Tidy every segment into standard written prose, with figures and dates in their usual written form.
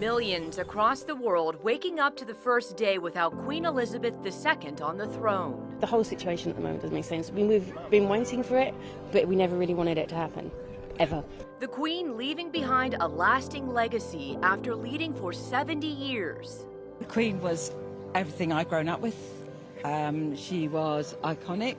millions across the world waking up to the first day without Queen Elizabeth II on the throne. The whole situation at the moment doesn't make sense. I mean, we've been waiting for it, but we never really wanted it to happen, ever. The Queen leaving behind a lasting legacy after leading for 70 years. The Queen was everything I'd grown up with. She was iconic.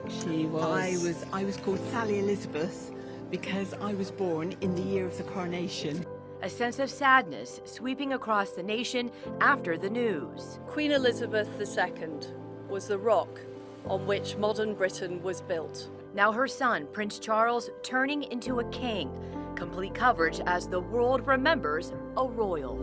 I was called Sally Elizabeth because I was born in the year of the coronation. A sense of sadness sweeping across the nation after the news. Queen Elizabeth II was the rock on which modern Britain was built. Now her son, Prince Charles, turning into a king. Complete coverage as the world remembers a royal.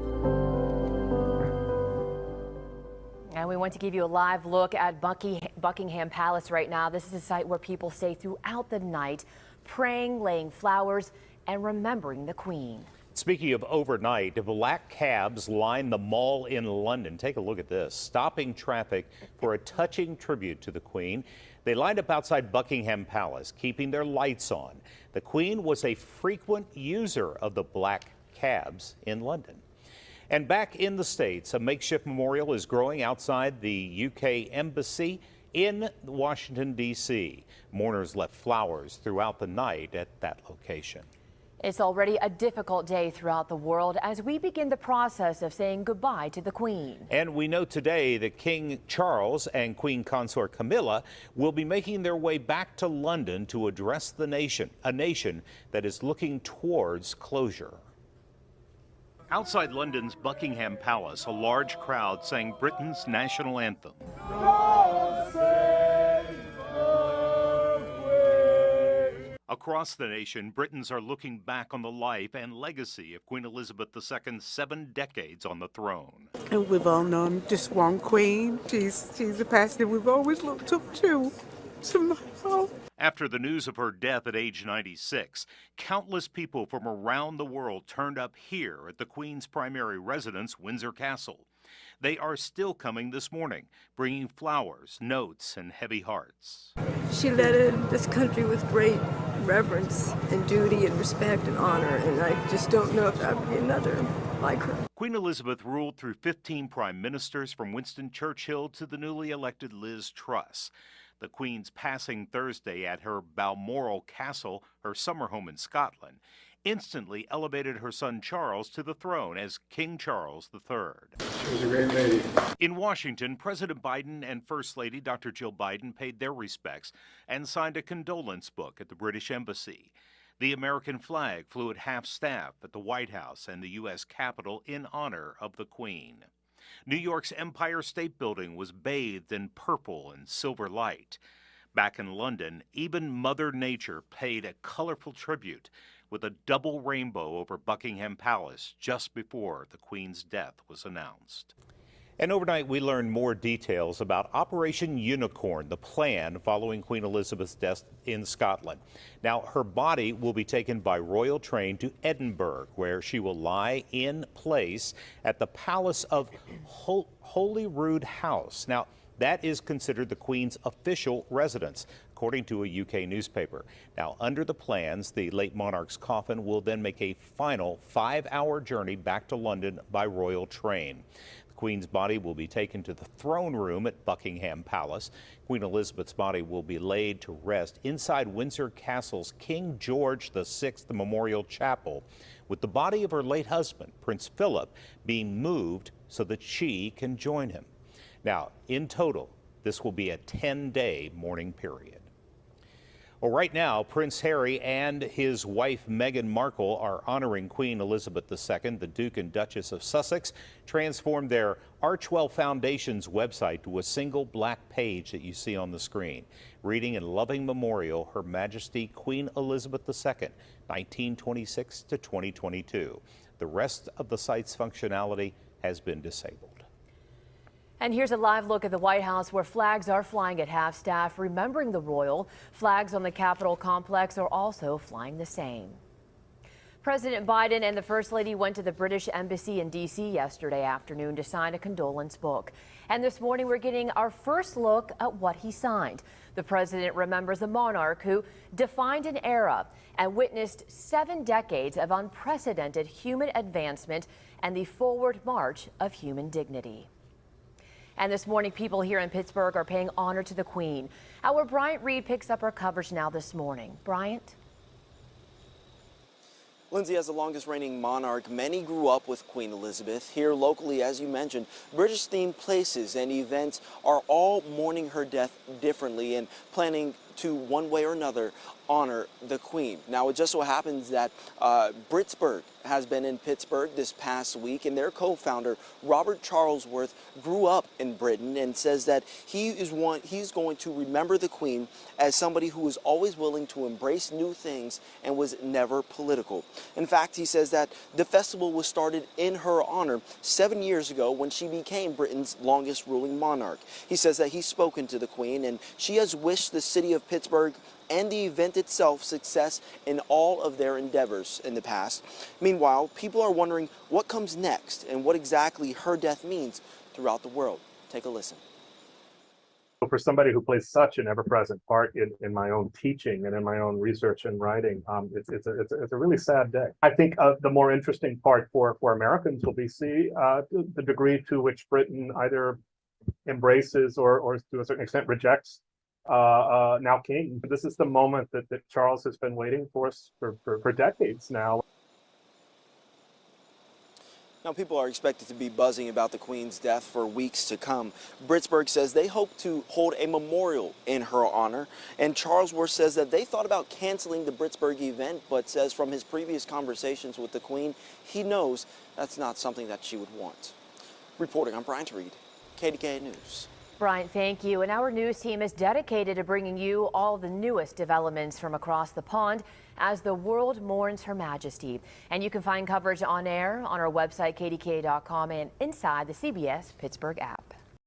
And we want to give you a live look at Buckingham Palace right now. This is a site where people stay throughout the night, praying, laying flowers, and remembering the Queen. Speaking of overnight, black cabs line the Mall in London. Take a look at this, stopping traffic for a touching tribute to the Queen. They lined up outside Buckingham Palace, keeping their lights on. The Queen was a frequent user of the black cabs in London. And back in the States, a makeshift memorial is growing outside the UK Embassy in Washington, D.C. Mourners left flowers throughout the night at that location. It's already a difficult day throughout the world as we begin the process of saying goodbye to the Queen. And we know today that King Charles and Queen Consort Camilla will be making their way back to London to address the nation, a nation that is looking towards closure. Outside London's Buckingham Palace, a large crowd sang Britain's national anthem. Across the nation, Britons are looking back on the life and legacy of Queen Elizabeth II's 7 decades on the throne. And we've all known just one queen. She's a person we've always looked up to. Somehow. After the news of her death at age 96, countless people from around the world turned up here at the Queen's primary residence, Windsor Castle. They are still coming this morning, bringing flowers, notes, and heavy hearts. She led this country with great reverence and duty and respect and honor, and I just don't know if there would be another like her. Queen Elizabeth ruled through 15 prime ministers, from Winston Churchill to the newly elected Liz Truss. The Queen's passing Thursday at her Balmoral Castle, her summer home in Scotland, instantly elevated her son Charles to the throne as King Charles III. She was a great lady. In Washington, President Biden and First Lady Dr. Jill Biden paid their respects and signed a condolence book at the British Embassy. The American flag flew at half-staff at the White House and the U.S. Capitol in honor of the Queen. New York's Empire State Building was bathed in purple and silver light. Back in London, even Mother Nature paid a colorful tribute with a double rainbow over Buckingham Palace just before the Queen's death was announced. And overnight, we learned more details about Operation Unicorn, the plan following Queen Elizabeth's death in Scotland. Now, her body will be taken by royal train to Edinburgh, where she will lie in place at the Palace of Holyrood House. Now, that is considered the Queen's official residence, according to a UK newspaper. Now, under the plans, the late monarch's coffin will then make a final 5-hour journey back to London by royal train. The Queen's body will be taken to the throne room at Buckingham Palace. Queen Elizabeth's body will be laid to rest inside Windsor Castle's King George VI Memorial Chapel, with the body of her late husband, Prince Philip, being moved so that she can join him. Now, in total, this will be a 10-day mourning period. Well, right now, Prince Harry and his wife Meghan Markle are honoring Queen Elizabeth II. The Duke and Duchess of Sussex transformed their Archwell Foundation's website to a single black page that you see on the screen, reading in loving memorial Her Majesty Queen Elizabeth II, 1926 to 2022. The rest of the site's functionality has been disabled. And here's a live look at the White House, where flags are flying at half-staff, remembering the royal. Flags on the Capitol complex are also flying the same. President Biden and the First Lady went to the British Embassy in D.C. yesterday afternoon to sign a condolence book. And this morning, we're getting our first look at what he signed. The president remembers a monarch who defined an era and witnessed 7 decades of unprecedented human advancement and the forward march of human dignity. And this morning, people here in Pittsburgh are paying honor to the Queen. Our Bryant Reed picks up our coverage now this morning. Bryant? Lindsay, as the longest reigning monarch, many grew up with Queen Elizabeth. Here locally, as you mentioned, British-themed places and events are all mourning her death differently and planning to, one way or another, honor the Queen. Now, it just so happens that Britsburg has been in Pittsburgh this past week, and their co-founder, Robert Charlesworth, grew up in Britain and says that he's going to remember the Queen as somebody who was always willing to embrace new things and was never political. In fact, he says that the festival was started in her honor 7 years ago when she became Britain's longest ruling monarch. He says that he's spoken to the Queen and she has wished the city of Pittsburgh and the event itself success in all of their endeavors in the past. Meanwhile, people are wondering what comes next and what exactly her death means throughout the world. Take a listen. For somebody who plays such an ever-present part in my own teaching and in my own research and writing, it's a really sad day. I think the more interesting part for Americans will be see the degree to which Britain either embraces or to a certain extent rejects now king. This is the moment that Charles has been waiting for decades now. Now, people are expected to be buzzing about the Queen's death for weeks to come. Britsburg says they hope to hold a memorial in her honor, and Charlesworth says that they thought about canceling the Britsburg event, but says from his previous conversations with the Queen, he knows that's not something that she would want. Reporting, I'm Bryant Reed, KDKA News. Bryant, thank you. And our news team is dedicated to bringing you all the newest developments from across the pond as the world mourns Her Majesty. And you can find coverage on air on our website, kdka.com, and inside the CBS Pittsburgh app.